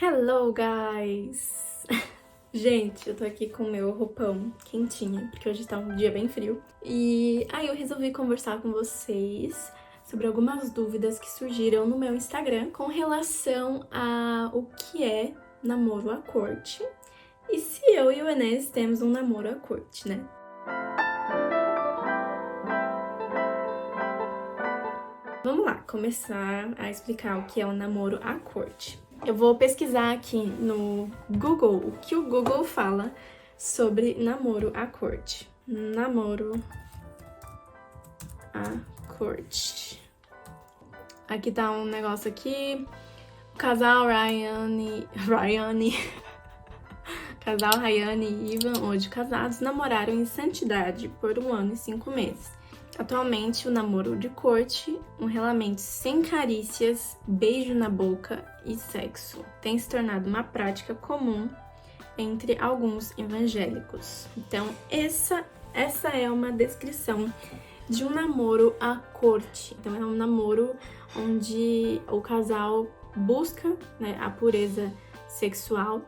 Hello, guys! Gente, eu tô aqui com o meu roupão quentinho, porque hoje tá um dia bem frio. E aí eu resolvi conversar com vocês sobre algumas dúvidas que surgiram no meu Instagram com relação a o que é namoro à corte e se eu e o Enes temos um namoro à corte, né? Vamos lá, começar a explicar o que é um namoro à corte. Eu vou pesquisar aqui no Google o que o Google fala sobre namoro à corte. Namoro à corte. Aqui tá um negócio aqui. O casal Rayane, casal Rayane e Ivan, hoje casados, namoraram em santidade por 1 ano e 5 meses. Atualmente, o namoro de corte, um relacionamento sem carícias, beijo na boca e sexo, tem se tornado uma prática comum entre alguns evangélicos. Então, essa é uma descrição de um namoro à corte. Então, é um namoro onde o casal busca, né, a pureza sexual,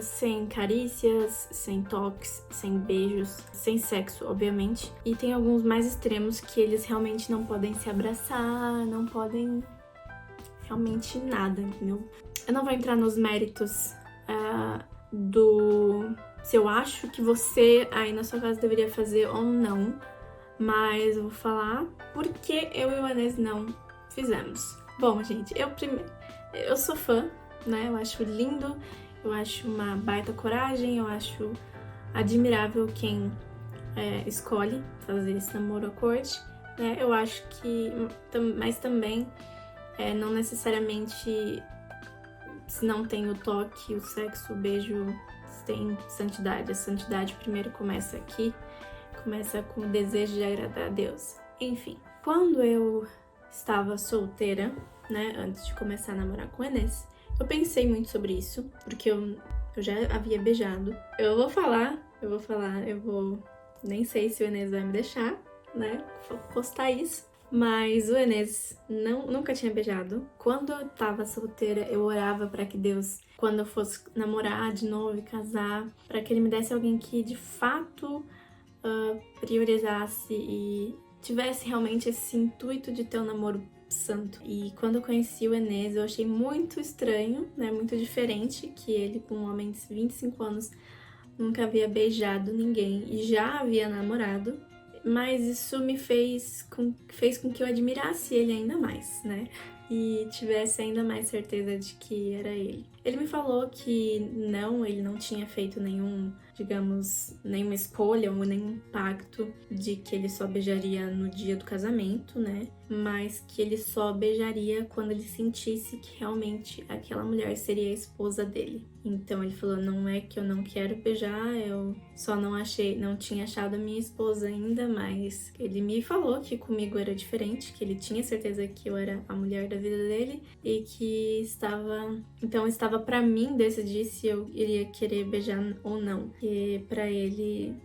sem carícias, sem toques, sem beijos, sem sexo, obviamente. E tem alguns mais extremos que eles realmente não podem se abraçar, não podem realmente nada, entendeu? Eu não vou entrar nos méritos se eu acho que você aí na sua casa deveria fazer ou não, mas eu vou falar por que eu e o Enes não fizemos. Bom, gente, eu sou fã, né? Eu acho lindo, eu acho uma baita coragem, eu acho admirável quem escolhe fazer esse namoro à corte, né? Eu acho que, mas também não necessariamente se não tem o toque, o sexo, o beijo, tem santidade. A santidade primeiro começa aqui, começa com o desejo de agradar a Deus. Enfim, quando eu estava solteira, né, antes de começar a namorar com o Enes, eu pensei muito sobre isso, porque eu já havia beijado. Nem sei se o Enes vai me deixar, né, postar isso. Mas o Enes nunca tinha beijado. Quando eu tava solteira, eu orava pra que Deus, quando eu fosse namorar de novo e casar, pra que ele me desse alguém que de fato priorizasse e tivesse realmente esse intuito de ter um namoro santo. E quando eu conheci o Enes, eu achei muito estranho, né, muito diferente que ele, com um homem de 25 anos, nunca havia beijado ninguém e já havia namorado. Mas isso me fez com que eu admirasse ele ainda mais, né? E tivesse ainda mais certeza de que era ele. Ele me falou que ele não tinha feito nenhuma escolha ou nenhum pacto de que ele só beijaria no dia do casamento, né? Mas que ele só beijaria quando ele sentisse que realmente aquela mulher seria a esposa dele. Então ele falou, não é que eu não quero beijar, eu só não tinha achado a minha esposa ainda, mas ele me falou que comigo era diferente, que ele tinha certeza que eu era a mulher da vida dele e que estava para mim decidir se eu iria querer beijar ou não. Porque para ele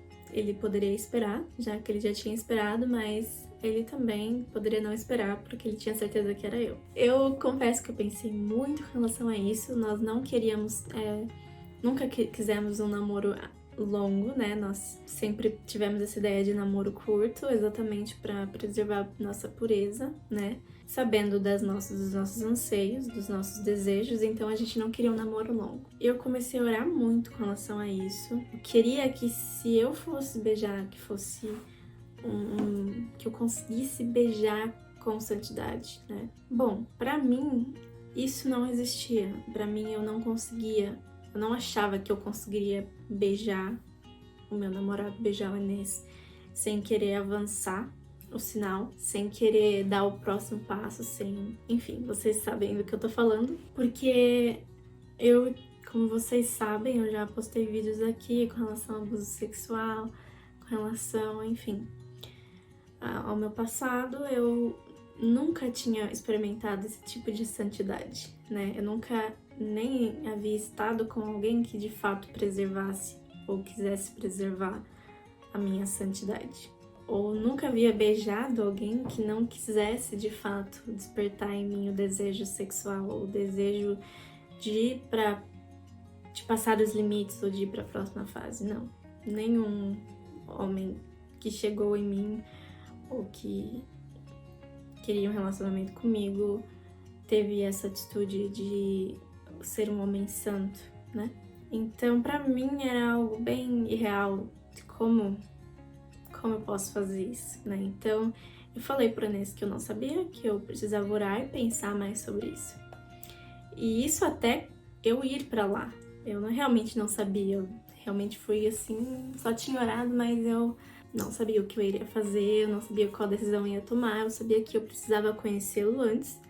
poderia esperar, já que ele já tinha esperado, mas ele também poderia não esperar, porque ele tinha certeza que era eu. Eu confesso que eu pensei muito em relação a isso. Nós não queríamos, nunca quisemos um namoro longo, né? Nós sempre tivemos essa ideia de namoro curto, exatamente para preservar nossa pureza, né? Sabendo dos nossos anseios, dos nossos desejos, então a gente não queria um namoro longo. Eu comecei a orar muito com relação a isso. Eu queria que se eu fosse beijar, que fosse que eu conseguisse beijar com santidade, né? Bom, pra mim isso não existia. Pra mim eu não conseguia. Eu não achava que eu conseguiria beijar o meu namorado, beijar o Enes, sem querer avançar o sinal, sem querer dar o próximo passo, enfim, vocês sabem do que eu tô falando, porque como vocês sabem, eu já postei vídeos aqui com relação ao abuso sexual, com relação, enfim, ao meu passado. Eu nunca tinha experimentado esse tipo de santidade, né? Eu nunca nem havia estado com alguém que de fato preservasse ou quisesse preservar a minha santidade. Ou nunca havia beijado alguém que não quisesse de fato despertar em mim o desejo sexual, o desejo de ir pra de passar os limites ou de ir pra próxima fase, não. Nenhum homem que chegou em mim ou que queria um relacionamento comigo teve essa atitude de ser um homem santo, né? Então, pra mim era algo bem irreal de como eu posso fazer isso, né? Então, eu falei pro Enes que eu não sabia, que eu precisava orar e pensar mais sobre isso. E isso até eu ir pra lá. Eu realmente não sabia, eu realmente fui assim, só tinha orado, mas eu não sabia o que eu iria fazer, eu não sabia qual decisão eu ia tomar, eu sabia que eu precisava conhecê-lo antes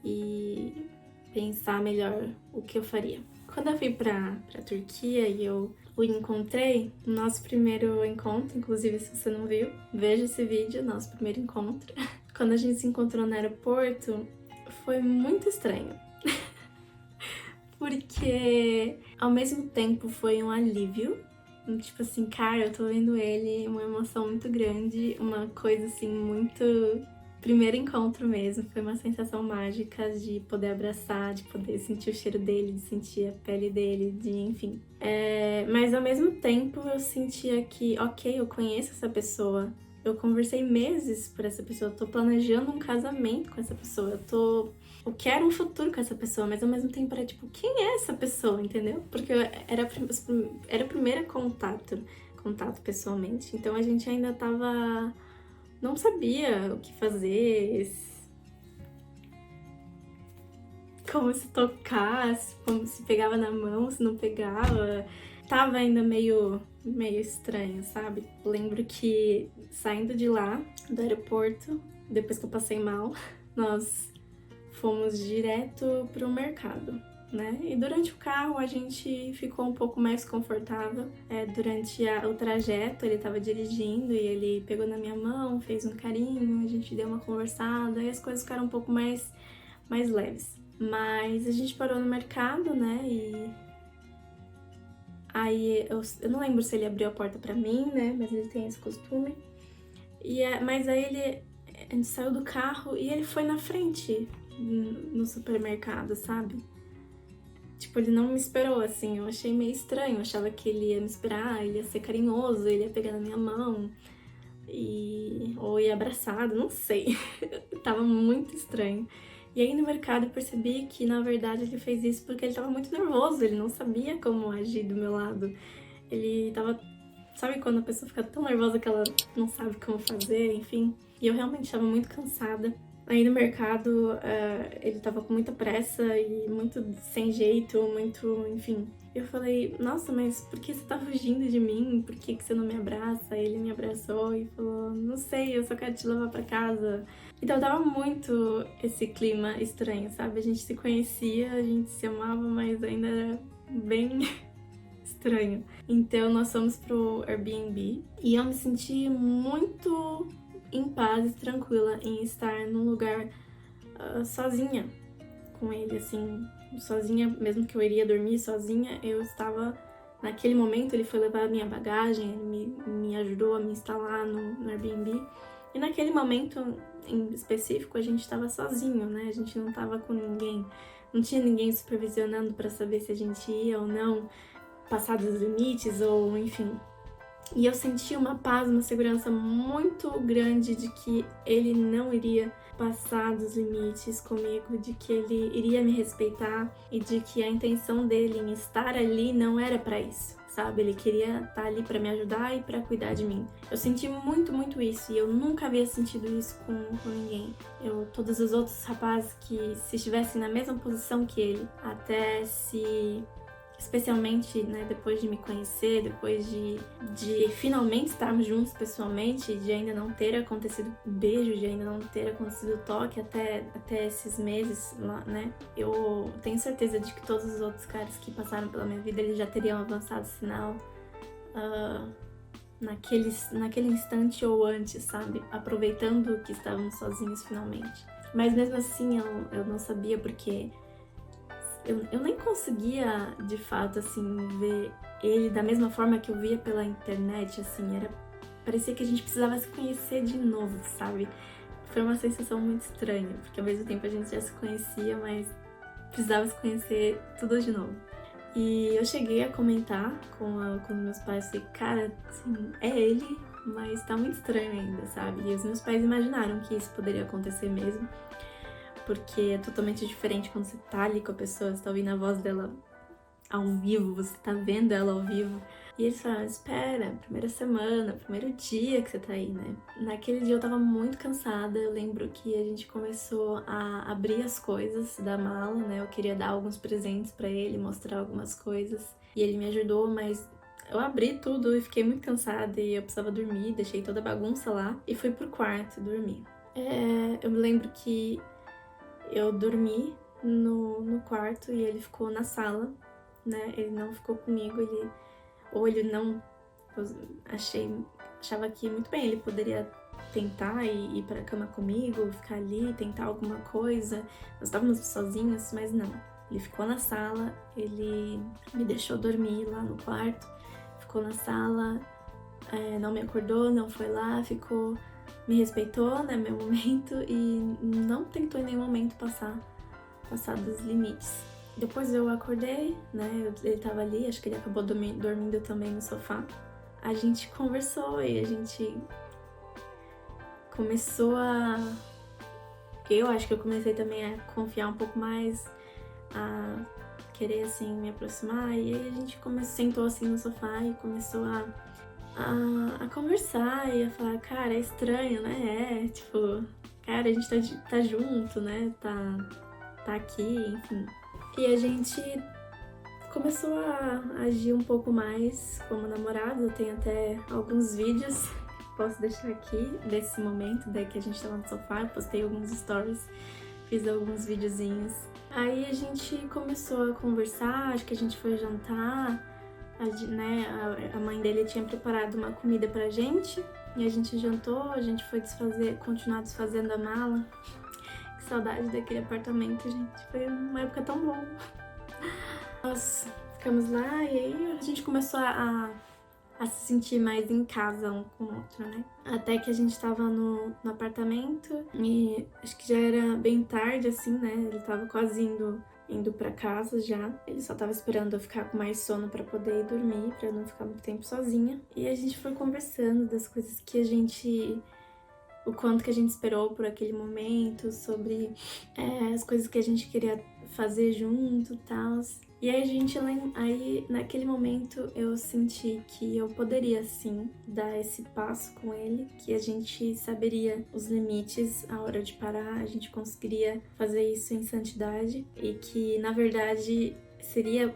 e pensar melhor o que eu faria. Quando eu fui pra Turquia e eu o encontrei, nosso primeiro encontro, inclusive se você não viu, veja esse vídeo, nosso primeiro encontro. Quando a gente se encontrou no aeroporto, foi muito estranho. Porque ao mesmo tempo foi um alívio, tipo assim, cara, eu tô vendo ele, uma emoção muito grande, uma coisa assim muito... Primeiro encontro mesmo, foi uma sensação mágica de poder abraçar, de poder sentir o cheiro dele, de sentir a pele dele, de enfim. Mas ao mesmo tempo eu sentia que, ok, eu conheço essa pessoa, eu conversei meses por essa pessoa, eu tô planejando um casamento com essa pessoa, eu quero um futuro com essa pessoa, mas ao mesmo tempo era tipo, quem é essa pessoa, entendeu? Porque era o primeiro contato pessoalmente, então a gente ainda não sabia o que fazer, como se tocasse, como se pegava na mão, se não pegava. Tava ainda meio estranho, sabe? Lembro que saindo de lá, do aeroporto, depois que eu passei mal, nós fomos direto pro mercado, né? E durante o carro a gente ficou um pouco mais confortável. Durante o trajeto ele tava dirigindo e ele pegou na minha mão, fez um carinho, a gente deu uma conversada e as coisas ficaram um pouco mais leves. Mas a gente parou no mercado, né? E aí eu não lembro se ele abriu a porta pra mim, né? Mas ele tem esse costume. Mas aí a gente saiu do carro e ele foi na frente no supermercado, sabe? Tipo, ele não me esperou, assim, eu achei meio estranho, eu achava que ele ia me esperar, ele ia ser carinhoso, ele ia pegar na minha mão, ou ia abraçado, não sei, tava muito estranho. E aí no mercado eu percebi que, na verdade, ele fez isso porque ele tava muito nervoso, ele não sabia como agir do meu lado. Ele tava... Sabe quando a pessoa fica tão nervosa que ela não sabe como fazer, enfim? E eu realmente tava muito cansada. Aí no mercado, ele tava com muita pressa e muito sem jeito, muito, enfim. Eu falei, nossa, mas por que você tá fugindo de mim? Por que você não me abraça? Ele me abraçou e falou, não sei, eu só quero te levar pra casa. Então tava muito esse clima estranho, sabe? A gente se conhecia, a gente se amava, mas ainda era bem estranho. Então nós fomos pro Airbnb e eu me senti muito em paz e tranquila em estar num lugar sozinha com ele, assim, sozinha, mesmo que eu iria dormir sozinha, eu estava, naquele momento ele foi levar a minha bagagem, ele me ajudou a me instalar no Airbnb, e naquele momento em específico a gente estava sozinho, né, a gente não estava com ninguém, não tinha ninguém supervisionando para saber se a gente ia ou não, passar dos limites, ou enfim. E eu senti uma paz, uma segurança muito grande de que ele não iria passar dos limites comigo, de que ele iria me respeitar e de que a intenção dele em estar ali não era pra isso, sabe? Ele queria estar ali pra me ajudar e pra cuidar de mim. Eu senti muito, muito isso e eu nunca havia sentido isso com ninguém. Todos os outros rapazes que se estivessem na mesma posição que ele, até se... especialmente, né, depois de me conhecer, depois de finalmente estarmos juntos pessoalmente, de ainda não ter acontecido o beijo, de ainda não ter acontecido o toque até esses meses lá, né, eu tenho certeza de que todos os outros caras que passaram pela minha vida, eles já teriam avançado sinal naquele instante ou antes, sabe, aproveitando que estávamos sozinhos finalmente. Mas mesmo assim eu não sabia porque eu nem conseguia, de fato, assim, ver ele da mesma forma que eu via pela internet, assim, parecia que a gente precisava se conhecer de novo, sabe? Foi uma sensação muito estranha, porque ao mesmo tempo a gente já se conhecia, mas precisava se conhecer tudo de novo. E eu cheguei a comentar com meus pais, falei, cara, assim, é ele, mas tá muito estranho ainda, sabe? E os meus pais imaginaram que isso poderia acontecer mesmo, porque é totalmente diferente quando você tá ali com a pessoa, você tá ouvindo a voz dela ao vivo, você tá vendo ela ao vivo. E eles falaram, espera, primeira semana, primeiro dia que você tá aí, né? Naquele dia eu tava muito cansada, eu lembro que a gente começou a abrir as coisas da mala, né? Eu queria dar alguns presentes pra ele, mostrar algumas coisas. E ele me ajudou, mas eu abri tudo e fiquei muito cansada e eu precisava dormir, deixei toda a bagunça lá e fui pro quarto dormir. Eu me lembro que eu dormi no quarto e ele ficou na sala, né? Ele não ficou comigo, ele não... Achava que muito bem, ele poderia tentar ir para a cama comigo, ficar ali, tentar alguma coisa. Nós estávamos sozinhos, mas não. Ele ficou na sala, ele me deixou dormir lá no quarto, ficou na sala, não me acordou, não foi lá, me respeitou, né, meu momento, e não tentou em nenhum momento passar dos limites. Depois eu acordei, né, ele tava ali, acho que ele acabou dormindo também no sofá. A gente conversou e a gente começou a... Eu acho que eu comecei também a confiar um pouco mais, a querer, assim, me aproximar. E aí a gente sentou, assim, no sofá e começou a conversar e a falar, cara, é estranho, né? Tipo, cara, a gente tá junto, né? Tá aqui, enfim. E a gente começou a agir um pouco mais como namorados. Eu tenho até alguns vídeos, posso deixar aqui, desse momento, daí que a gente tava no sofá, eu postei alguns stories, fiz alguns videozinhos. Aí a gente começou a conversar, acho que a gente foi jantar, a mãe dele tinha preparado uma comida pra gente, e a gente jantou, a gente foi continuar desfazendo a mala. Que saudade daquele apartamento, gente, foi uma época tão boa. Nós ficamos lá e aí a gente começou a se sentir mais em casa um com o outro, né? Até que a gente tava no apartamento e acho que já era bem tarde, assim, né? Ele tava quase indo pra casa já. Ele só tava esperando eu ficar com mais sono pra poder ir dormir, pra não ficar muito tempo sozinha. E a gente foi conversando das coisas que o quanto que a gente esperou por aquele momento, sobre as coisas que a gente queria fazer junto e tal. E aí, naquele momento, eu senti que eu poderia, sim, dar esse passo com ele, que a gente saberia os limites, a hora de parar, a gente conseguiria fazer isso em santidade e que, na verdade, seria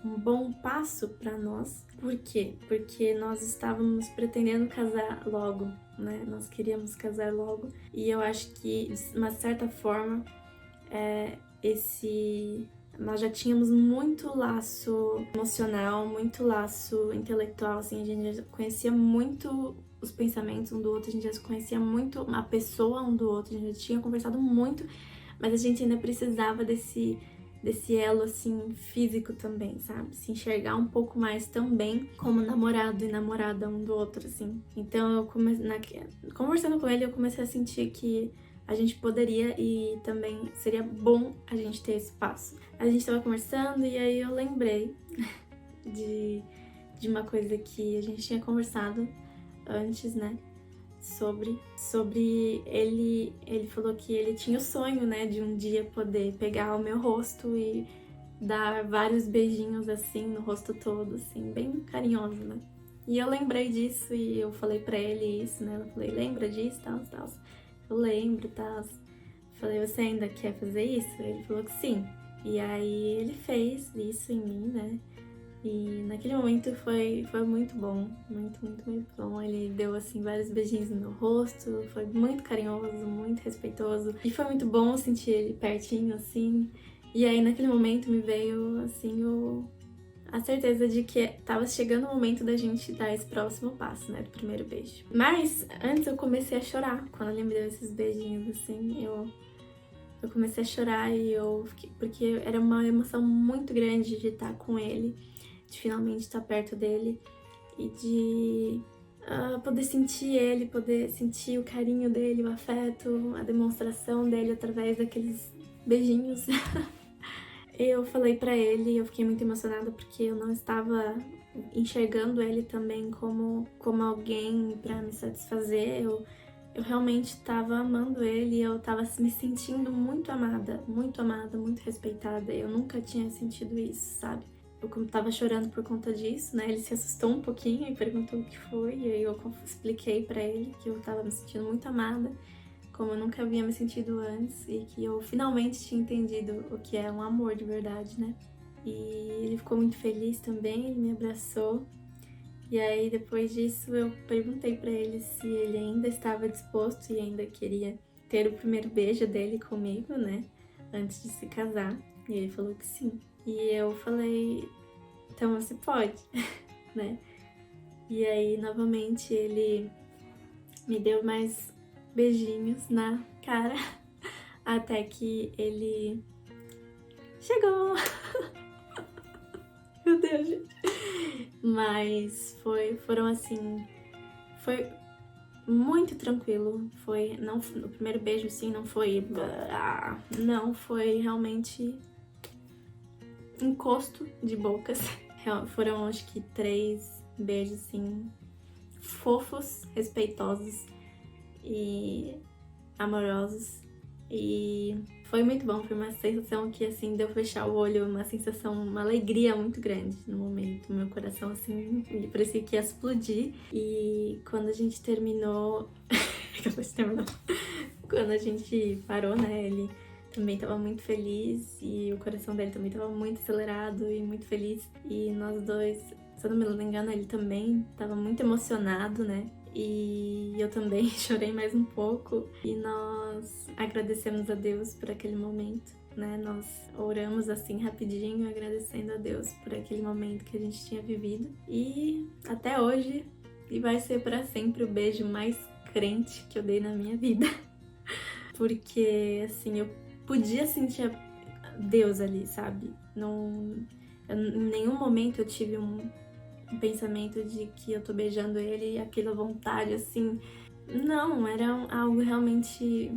um bom passo para nós. Por quê? Porque nós estávamos pretendendo casar logo, né? Nós queríamos casar logo e eu acho que, de uma certa forma, nós já tínhamos muito laço emocional, muito laço intelectual, assim, a gente já conhecia muito os pensamentos um do outro, a gente já conhecia muito a pessoa um do outro, a gente já tinha conversado muito, mas a gente ainda precisava desse elo, assim, físico também, sabe? Se enxergar um pouco mais também como namorado e namorada um do outro, assim. Então, conversando com ele, eu comecei a sentir que a gente poderia e também seria bom a gente ter esse passo. A gente tava conversando e aí eu lembrei de uma coisa que a gente tinha conversado antes, né? Sobre ele falou que ele tinha o sonho, né, de um dia poder pegar o meu rosto e dar vários beijinhos assim no rosto todo, assim, bem carinhoso, né? E eu lembrei disso e eu falei pra ele isso, né? Eu falei, lembra disso, tal. Eu lembro, tal. Falei, você ainda quer fazer isso? Ele falou que sim. E aí ele fez isso em mim, né? E naquele momento foi muito bom, muito bom. Ele deu, assim, vários beijinhos no meu rosto, foi muito carinhoso, muito respeitoso. E foi muito bom sentir ele pertinho, assim. E aí, naquele momento, me veio, assim, a certeza de que tava chegando o momento da gente dar esse próximo passo, né, do primeiro beijo. Mas, antes eu comecei a chorar, quando ele me deu esses beijinhos, assim, eu comecei a chorar e porque era uma emoção muito grande de estar com ele, de finalmente estar perto dele e de poder sentir ele, poder sentir o carinho dele, o afeto, a demonstração dele através daqueles beijinhos. Eu falei pra ele, eu fiquei muito emocionada porque eu não estava enxergando ele também como alguém pra me satisfazer. Eu realmente estava amando ele, eu estava me sentindo muito amada, muito respeitada. Eu nunca tinha sentido isso, sabe? Eu tava chorando por conta disso, né? Ele se assustou um pouquinho e perguntou o que foi, e aí eu expliquei pra ele que eu tava me sentindo muito amada, como eu nunca havia me sentido antes, e que eu finalmente tinha entendido o que é um amor de verdade, né? E ele ficou muito feliz também, ele me abraçou. E aí, depois disso, eu perguntei pra ele se ele ainda estava disposto e ainda queria ter o primeiro beijo dele comigo, né? Antes de se casar. E ele falou que sim. E eu falei, então você pode, né? E aí, novamente, ele me deu mais beijinhos na cara, até que ele chegou. Meu Deus, gente. Mas foram assim, foi muito tranquilo. Foi, não, o primeiro beijo assim não foi, não, foi realmente encosto de bocas. Foram acho que 3 beijos assim fofos, respeitosos e amorosos. E foi muito bom, foi uma sensação que, assim, deu fechar o olho, uma sensação, uma alegria muito grande no momento. Meu coração, assim, parecia que ia explodir. E quando a gente terminou... Quando a gente parou, né, ele também tava muito feliz e o coração dele também tava muito acelerado e muito feliz. E nós dois, se eu não me engano, ele também tava muito emocionado, né? E eu também chorei mais um pouco e nós agradecemos a Deus por aquele momento, né? Nós oramos assim rapidinho, agradecendo a Deus por aquele momento que a gente tinha vivido. E até hoje, e vai ser para sempre o beijo mais crente que eu dei na minha vida. Porque, assim, eu podia sentir Deus ali, sabe? Em nenhum momento eu tive um pensamento de que eu tô beijando ele e aquela vontade, assim. Não, era algo realmente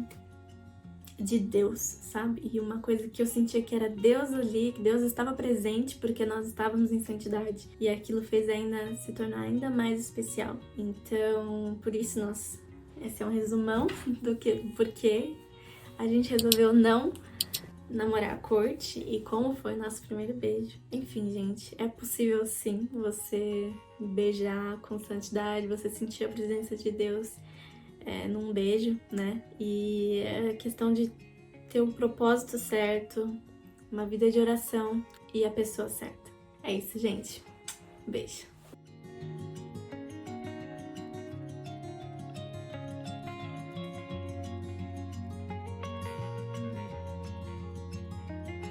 de Deus, sabe? E uma coisa que eu sentia que era Deus ali, que Deus estava presente porque nós estávamos em santidade. E aquilo fez ainda se tornar ainda mais especial. Então, por isso esse é um resumão do porque a gente resolveu não namorar à corte e como foi nosso primeiro beijo. Enfim, gente, é possível sim você beijar com santidade, você sentir a presença de Deus num beijo, né? E é questão de ter o propósito certo, uma vida de oração e a pessoa certa. É isso, gente. Beijo.